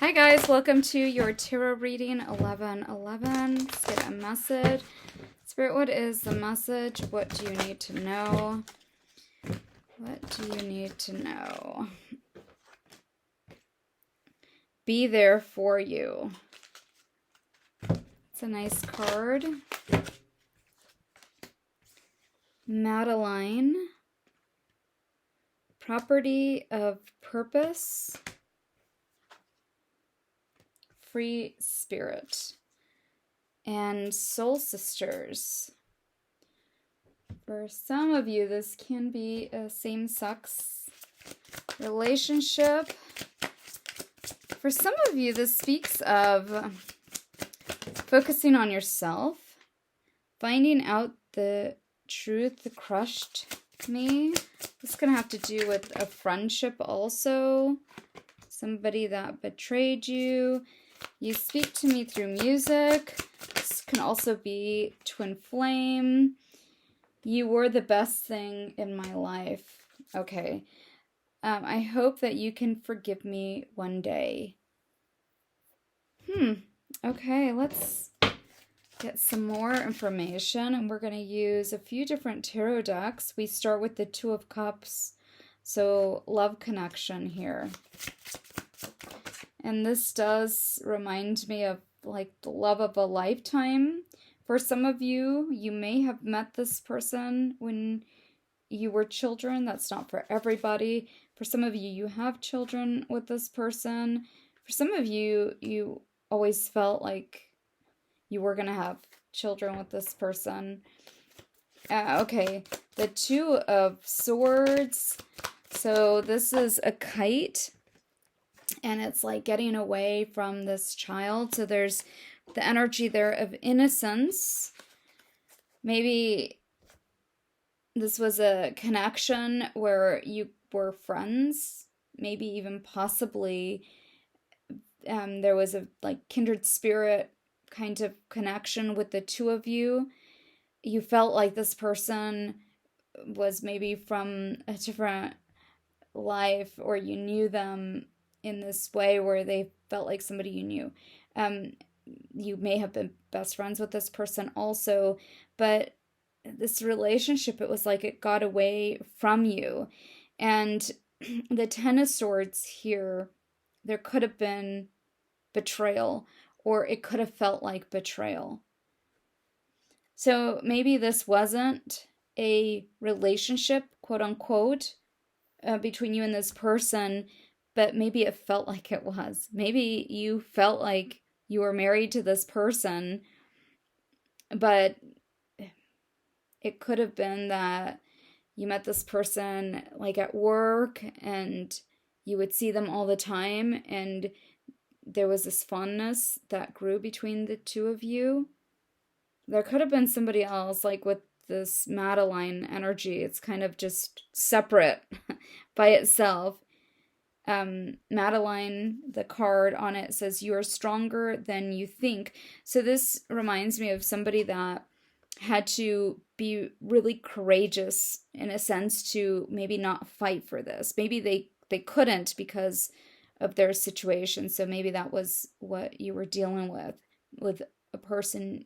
Hi guys, welcome to your tarot reading 1111. Let's get a message. Spirit, what is the message? What do you need to know? What do you need to know? Be there for you. It's a nice card. Madeline. Property of purpose. Free spirit. And soul sisters. For some of you, this can be a same-sex relationship. For some of you, this speaks of focusing on yourself, finding out the truth that crushed me. This is going to have to do with a friendship also. Somebody that betrayed you. You speak to me through music. This can also be twin flame. You were the best thing in my life. Okay. I hope that you can forgive me one day. Okay, let's get some more information. And we're going to use a few different tarot decks. We start with the Two of Cups. So, love connection here. And this does remind me of like the love of a lifetime. For some of you, you may have met this person when you were children. That's not for everybody. For some of you, you have children with this person. For some of you, you always felt like you were going to have children with this person. Okay, the Two of Swords. So this is a kite. And it's like getting away from this child. So there's the energy there of innocence. Maybe this was a connection where you were friends. Maybe even possibly there was a like kindred spirit kind of connection with the two of you. You felt like this person was maybe from a different life, or you knew them in this way where they felt like somebody you knew. You may have been best friends with this person also, but this relationship, it was like it got away from you. And the Ten of Swords here, there could have been betrayal, or it could have felt like betrayal. So maybe this wasn't a relationship, quote unquote, between you and this person, but maybe it felt like it was. Maybe you felt like you were married to this person, but it could have been that you met this person like at work and you would see them all the time, and there was this fondness that grew between the two of you. There could have been somebody else, like with this Madeline energy. It's kind of just separate by itself. Madeline, the card on it says, you are stronger than you think. So this reminds me of somebody that had to be really courageous in a sense to maybe not fight for this. Maybe they couldn't because of their situation. So maybe that was what you were dealing with a person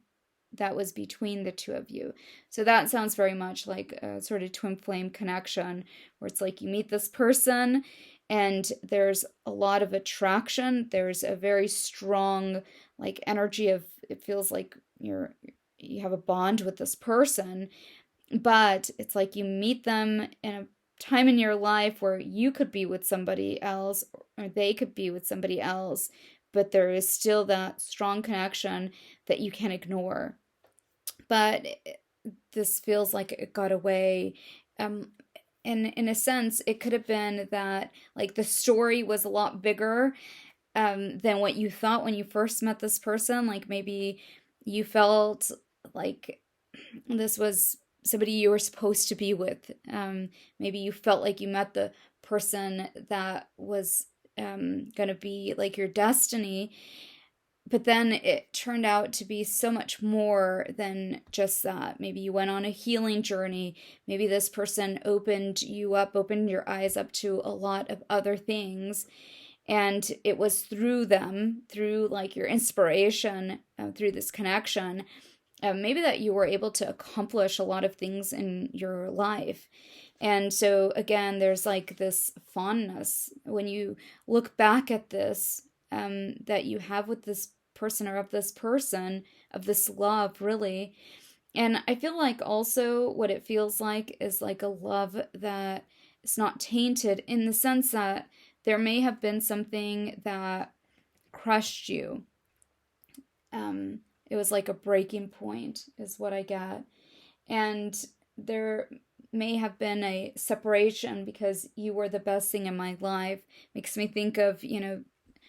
that was between the two of you. So that sounds very much like a sort of twin flame connection, where it's like you meet this person and there's a lot of attraction. There's a very strong like energy of, it feels like you have a bond with this person, but it's like you meet them in a time in your life where you could be with somebody else or they could be with somebody else, but there is still that strong connection that you can't ignore. But this feels like it got away. In a sense, it could have been that like the story was a lot bigger than what you thought when you first met this person. Like maybe you felt like this was somebody you were supposed to be with. Maybe you felt like you met the person that was going to be like your destiny. But then it turned out to be so much more than just that. Maybe you went on a healing journey. Maybe this person opened you up, opened your eyes up to a lot of other things. And it was through them, through like your inspiration, through this connection, maybe that you were able to accomplish a lot of things in your life. And so again, there's like this fondness when you look back at this, that you have with this person, or of this person, of this love, really. And I feel like also what it feels like is like a love that is not tainted, in the sense that there may have been something that crushed you. It was like a breaking point, is what I get. And there may have been a separation because you were the best thing in my life. Makes me think of,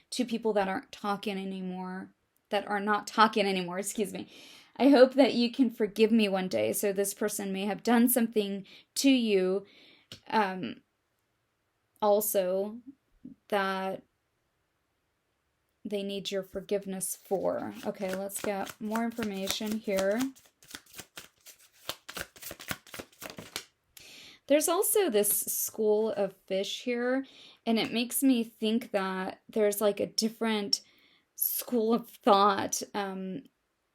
two people that aren't talking anymore, that are not talking anymore, excuse me. I hope that you can forgive me one day. So this person may have done something to you, also, that they need your forgiveness for. Okay, let's get more information here. There's also this school of fish here, and it makes me think that there's like a different school of thought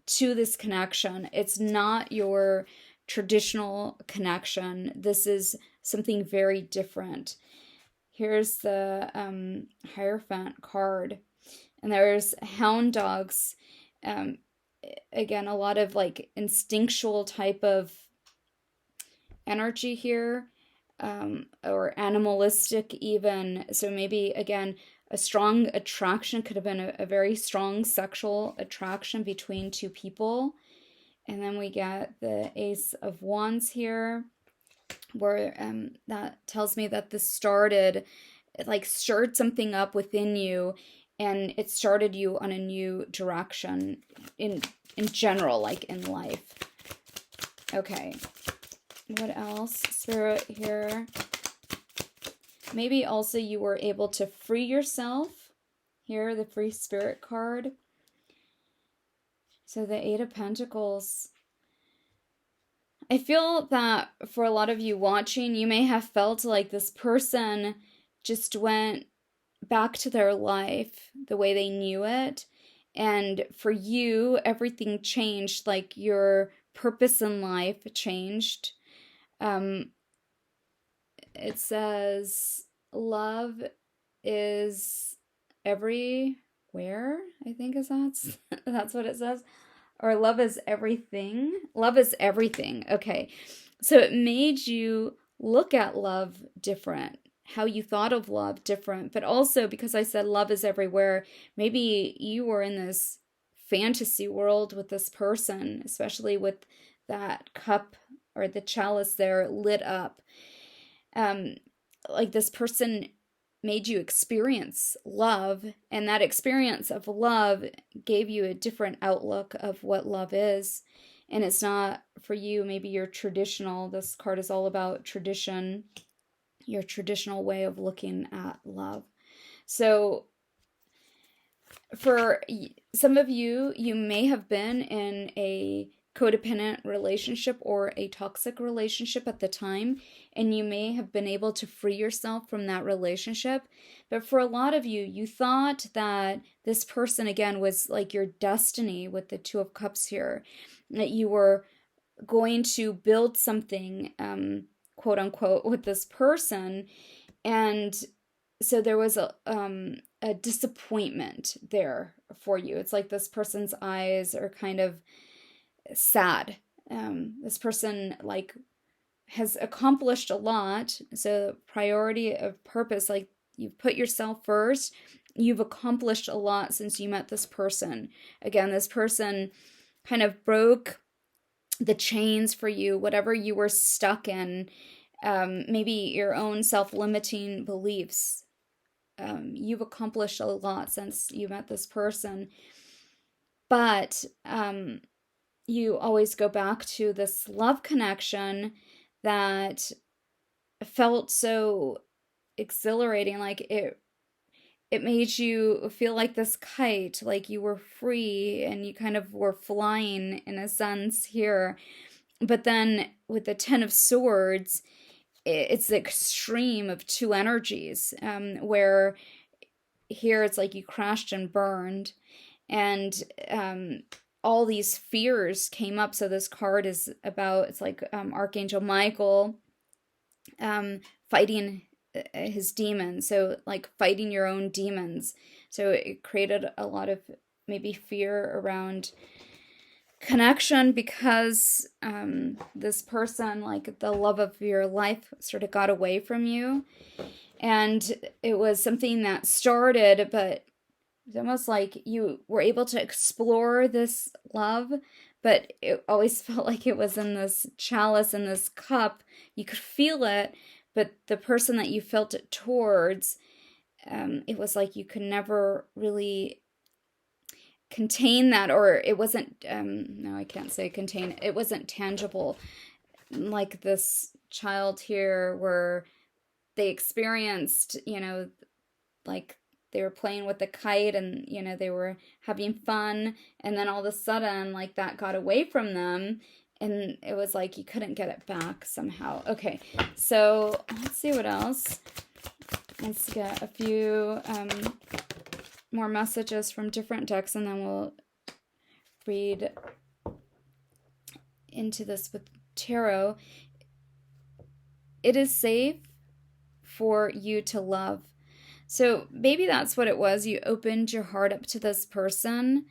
to this connection. It's not your traditional connection. This is something very different. Here's the Hierophant card, and there's hound dogs. Again, a lot of like instinctual type of energy here, or animalistic even. So maybe again, a strong attraction could have been a very strong sexual attraction between two people. And then we get the Ace of Wands here, where that tells me that this started, like stirred something up within you, and it started you on a new direction in general, like in life. Okay, what else, Spirit, here? Maybe also you were able to free yourself. Here, the Free Spirit card. So the Eight of Pentacles. I feel that for a lot of you watching, you may have felt like this person just went back to their life the way they knew it. And for you, everything changed, like your purpose in life changed. It says love is everywhere, I think is that's what it says. Or love is everything. Love is everything. Okay. So it made you look at love different, how you thought of love different. But also, because I said love is everywhere, maybe you were in this fantasy world with this person, especially with that cup or the chalice there lit up. Like this person made you experience love, and that experience of love gave you a different outlook of what love is. And it's not for you, maybe your traditional, this card is all about tradition, your traditional way of looking at love. So for some of you, you may have been in a codependent relationship or a toxic relationship at the time, and you may have been able to free yourself from that relationship. But for a lot of you, you thought that this person, again, was like your destiny with the Two of Cups here, that you were going to build something, quote unquote, with this person. And so there was a disappointment there for you. It's like this person's eyes are kind of sad. This person like has accomplished a lot. So priority of purpose, like you've put yourself first. You've accomplished a lot since you met this person. Again, this person kind of broke the chains for you, whatever you were stuck in, maybe your own self-limiting beliefs. You've accomplished a lot since you met this person. But you always go back to this love connection that felt so exhilarating, like it made you feel like this kite, like you were free and you kind of were flying in a sense here. But then with the Ten of Swords, it's the extreme of two energies, where here it's like you crashed and burned, and all these fears came up. So this card is about, it's like Archangel Michael fighting his demons. So like fighting your own demons. So it created a lot of maybe fear around connection because this person, like the love of your life, sort of got away from you. And it was something that started, but it's almost like you were able to explore this love, but it always felt like it was in this chalice, in this cup. You could feel it, but the person that you felt it towards, it was like you could never really contain that, or it wasn't, no, I can't say contain, it wasn't tangible. Like this child here, where they experienced, like they were playing with the kite and, they were having fun. And then all of a sudden, like that got away from them. And it was like you couldn't get it back somehow. Okay, so let's see what else. Let's get a few more messages from different decks, and then we'll read into this with tarot. It is safe for you to love. So maybe that's what it was. You opened your heart up to this person,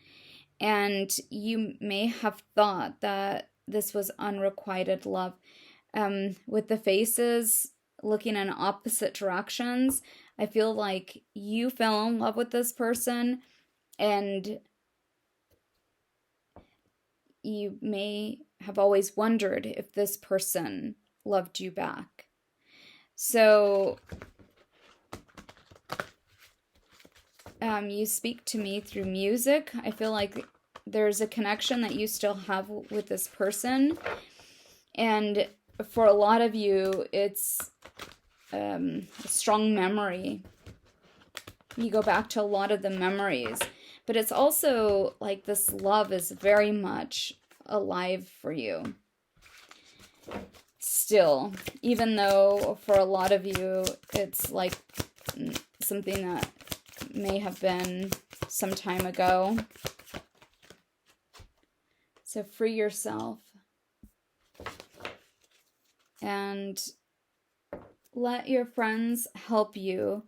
and you may have thought that this was unrequited love. With the faces looking in opposite directions, I feel like you fell in love with this person, and you may have always wondered if this person loved you back. So you speak to me through music. I feel like there's a connection that you still have with this person. And for a lot of you, it's a strong memory. You go back to a lot of the memories. But it's also like this love is very much alive for you still. Even though for a lot of you, it's like something that may have been some time ago. So free yourself and let your friends help you.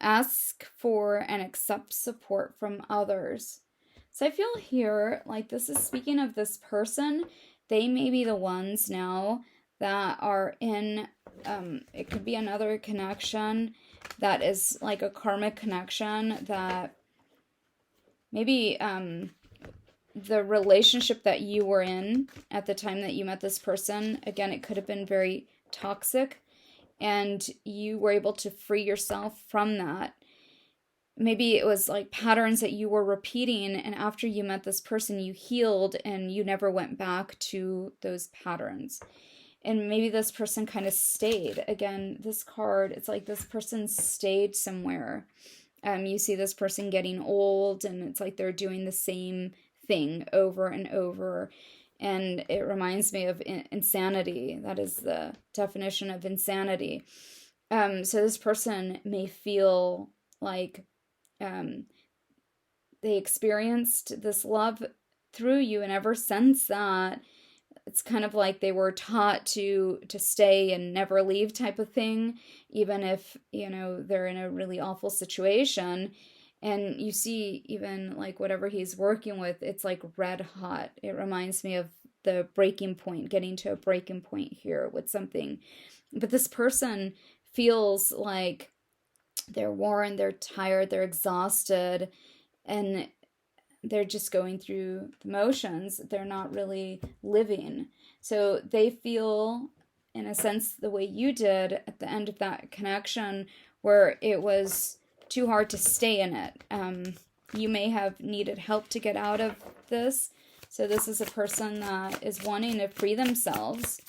Ask for and accept support from others. So I feel here like this is speaking of this person. They may be the ones now that are in, it could be another connection that is like a karmic connection, that maybe the relationship that you were in at the time that you met this person, again, it could have been very toxic, and you were able to free yourself from that. Maybe it was like patterns that you were repeating, and after you met this person, you healed and you never went back to those patterns. And maybe this person kind of stayed. Again, this card, it's like this person stayed somewhere. You see this person getting old, and it's like they're doing the same thing over and over. And it reminds me of insanity. That is the definition of insanity. So this person may feel like they experienced this love through you, and ever since that, it's kind of like they were taught to stay and never leave type of thing, even if, they're in a really awful situation. And you see even like whatever he's working with, it's like red hot. It reminds me of the breaking point, getting to a breaking point here with something. But this person feels like they're worn, they're tired, they're exhausted, and they're just going through the motions. They're not really living. So they feel, in a sense, the way you did at the end of that connection, where it was too hard to stay in it. You may have needed help to get out of this. So this is a person that is wanting to free themselves.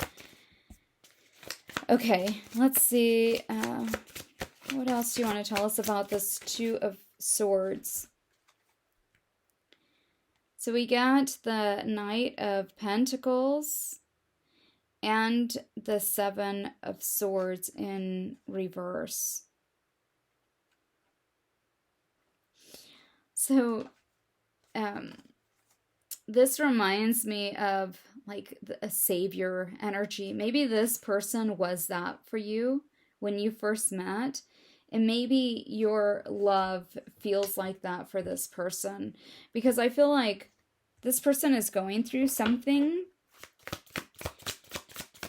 Okay, let's see. What else do you want to tell us about this Two of Swords? So we got the Knight of Pentacles and the Seven of Swords in reverse. So, um, this reminds me of like a savior energy. Maybe this person was that for you when you first met. And maybe your love feels like that for this person. Because I feel like this person is going through something.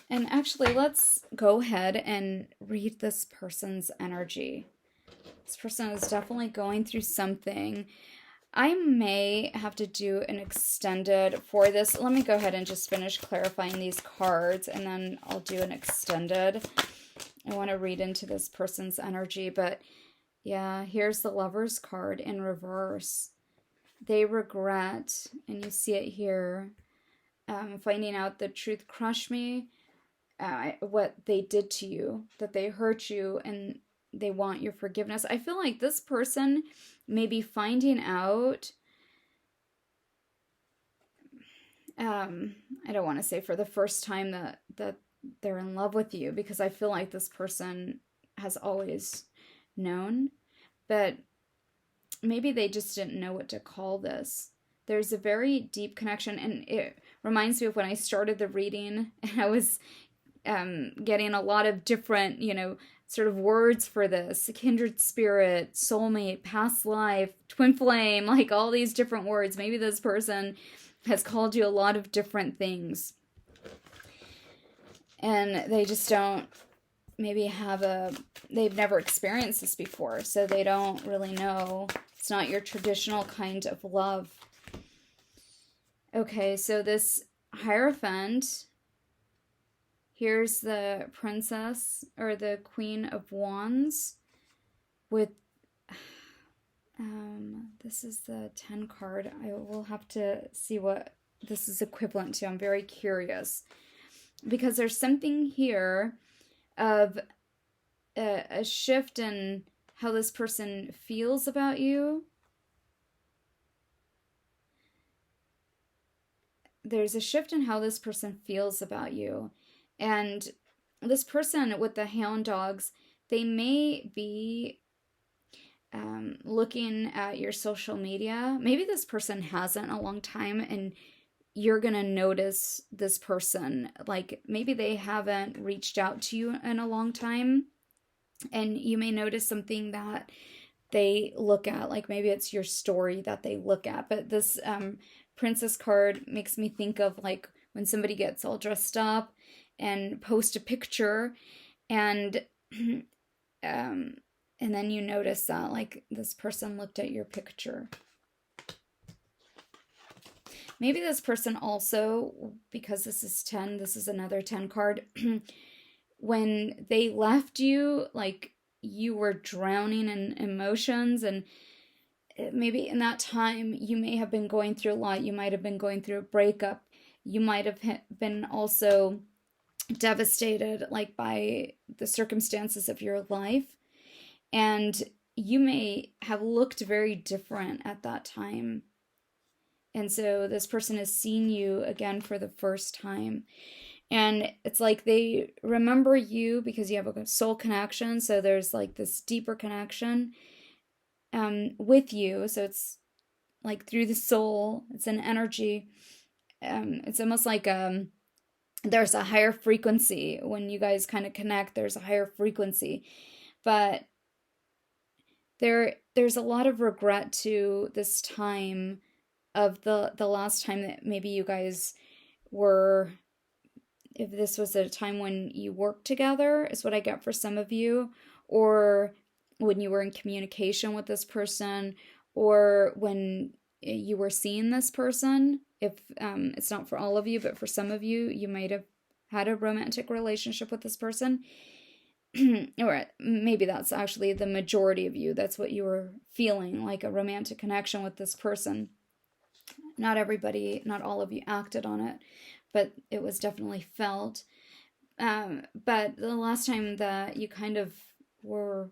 And actually, let's go ahead and read this person's energy. This person is definitely going through something. I may have to do an extended for this. Let me go ahead and just finish clarifying these cards, and then I'll do an extended. I want to read into this person's energy, but yeah, here's the Lover's card in reverse. They regret, and you see it here, finding out the truth crushed me, what they did to you, that they hurt you, and they want your forgiveness. I feel like this person may be finding out, I don't want to say for the first time that they're in love with you, because I feel like this person has always known, but maybe they just didn't know what to call this. There's a very deep connection, and it reminds me of when I started the reading, and I was getting a lot of different, sort of words for this: kindred spirit, soulmate, past life, twin flame, like all these different words. Maybe this person has called you a lot of different things, and they just don't maybe they've never experienced this before, so they don't really know. It's not your traditional kind of love. Okay, so this Hierophant, here's the Princess or the Queen of Wands with, this is the 10 card. I will have to see what this is equivalent to. I'm very curious, because there's something here of a shift in how this person feels about you. There's a shift in how this person feels about you. And this person with the hound dogs, they may be looking at your social media. Maybe this person hasn't in a long time, and you're going to notice this person. Like maybe they haven't reached out to you in a long time, and you may notice something that they look at. Like maybe it's your story that they look at. But this Princess card makes me think of like when somebody gets all dressed up and post a picture, and and then you notice that like this person looked at your picture. Maybe this person also, because this is 10, this is another 10 card, when they left you, like you were drowning in emotions, and maybe in that time you may have been going through a lot. You might have been going through a breakup. You might have been also devastated like by the circumstances of your life, and you may have looked very different at that time. And so this person has seen you again for the first time. And it's like they remember you because you have a soul connection. So there's like this deeper connection with you. So it's like through the soul, it's an energy. It's almost like there's a higher frequency. When you guys kind of connect, there's a higher frequency. But there's a lot of regret to this time of the last time that maybe you guys were, if this was a time when you worked together, is what I get for some of you, or when you were in communication with this person, or when you were seeing this person. If it's not for all of you, but for some of you, you might have had a romantic relationship with this person. Or maybe that's actually the majority of you. That's what you were feeling, like a romantic connection with this person. Not everybody, not all of you acted on it, but it was definitely felt. But the last time that you kind of were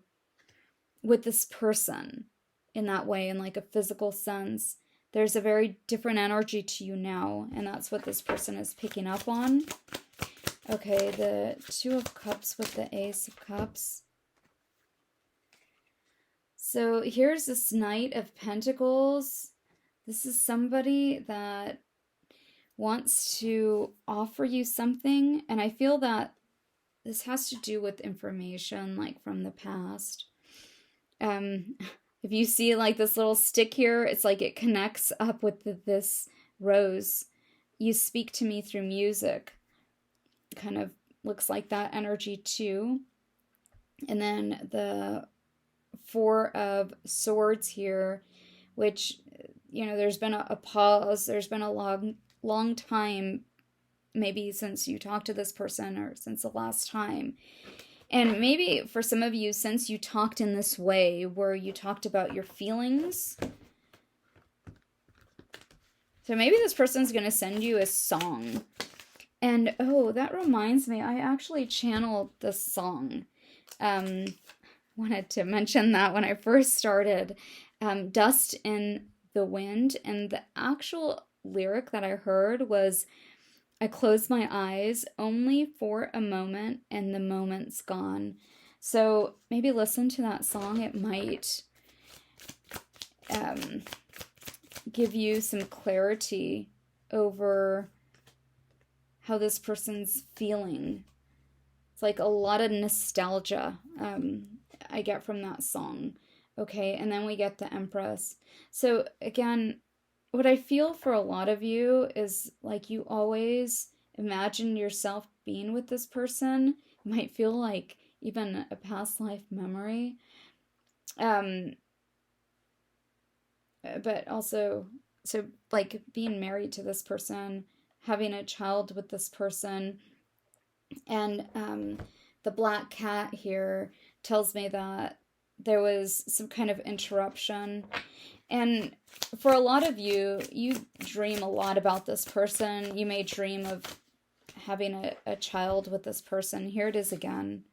with this person in that way, in like a physical sense, there's a very different energy to you now, and that's what this person is picking up on. Okay, the 2 of Cups with the Ace of Cups. So here's this Knight of Pentacles. This is somebody that wants to offer you something, and I feel that this has to do with information like from the past. If you see like this little stick here, it's like it connects up with this rose. You speak to me through music. Kind of looks like that energy too. And then the Four of Swords here, which, there's been a pause. There's been a long time, maybe since you talked to this person or since the last time. And maybe for some of you, since you talked in this way, where you talked about your feelings. So maybe this person's going to send you a song. And, oh, that reminds me, I actually channeled this song. Wanted to mention that when I first started. Dust in the Wind. And the actual lyric that I heard was, I close my eyes only for a moment and the moment's gone. So maybe listen to that song. It might give you some clarity over how this person's feeling. It's like a lot of nostalgia I get from that song. Okay, and then we get the Empress. So again, what I feel for a lot of you is like you always imagine yourself being with this person. It might feel like even a past life memory. But also, so like being married to this person, having a child with this person, and the black cat here tells me that there was some kind of interruption. And for a lot of you, you dream a lot about this person. You may dream of having a child with this person. Here it is again.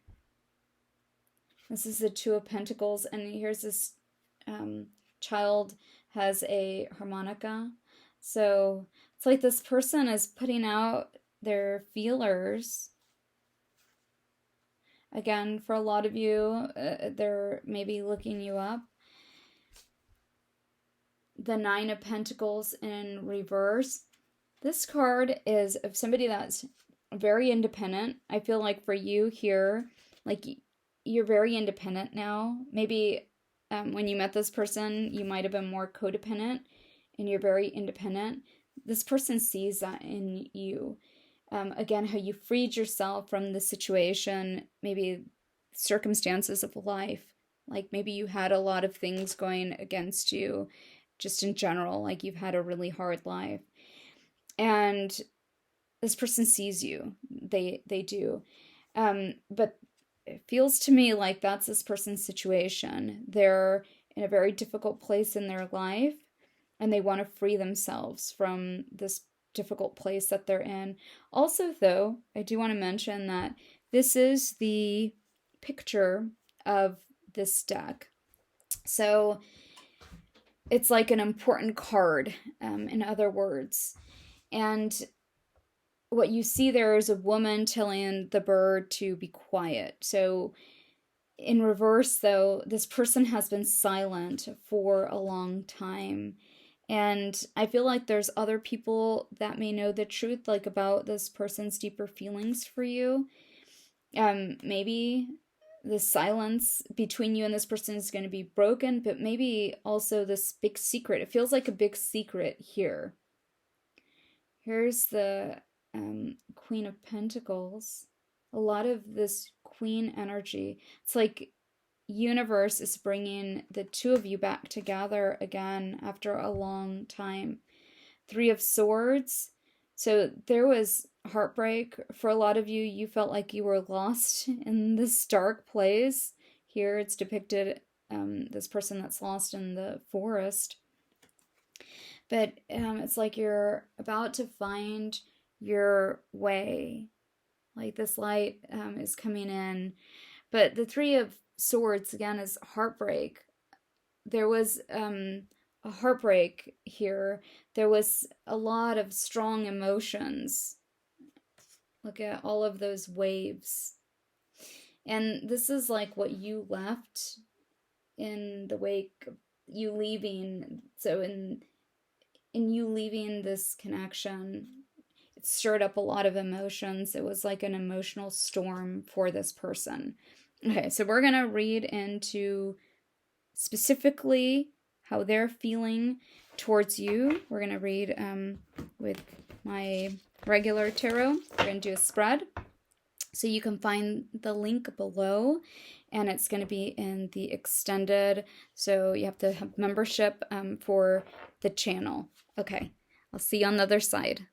This is the Two of Pentacles, and here's this child has a harmonica. So it's like this person is putting out their feelers. Again, for a lot of you, they're maybe looking you up. The Nine of Pentacles in reverse. This card is of somebody that's very independent. I feel like for you here, like you're very independent now. Maybe when you met this person, you might have been more codependent and you're very independent. This person sees that in you. Again, how you freed yourself from the situation, maybe circumstances of life. Like maybe you had a lot of things going against you just in general, like you've had a really hard life. And this person sees you. They do. But it feels to me like that's this person's situation. They're in a very difficult place in their life, and they want to free themselves from this difficult place that they're in. Also, though, I do want to mention that this is the picture of this deck. So it's like an important card, in other words. And what you see there is a woman telling the bird to be quiet. So in reverse, though, this person has been silent for a long time. And I feel like there's other people that may know the truth, like about this person's deeper feelings for you. Maybe the silence between you and this person is going to be broken, but maybe also this big secret. It feels like a big secret here. Here's the Queen of Pentacles. A lot of this queen energy. It's like universe is bringing the two of you back together again after a long time. Three of Swords. So there was heartbreak for a lot of you. You felt like you were lost in this dark place. Here it's depicted this person that's lost in the forest. But it's like you're about to find your way. Like this light is coming in. But the Three of Swords, again, is heartbreak. There was a heartbreak here. There was a lot of strong emotions. Look at all of those waves. And this is like what you left in the wake of you leaving. So in you leaving this connection, it stirred up a lot of emotions. It was like an emotional storm for this person. Okay, so we're going to read into specifically how they're feeling towards you. We're going to read with my regular tarot. We're going to do a spread. So you can find the link below, and it's going to be in the extended. So you have to have membership for the channel. Okay, I'll see you on the other side.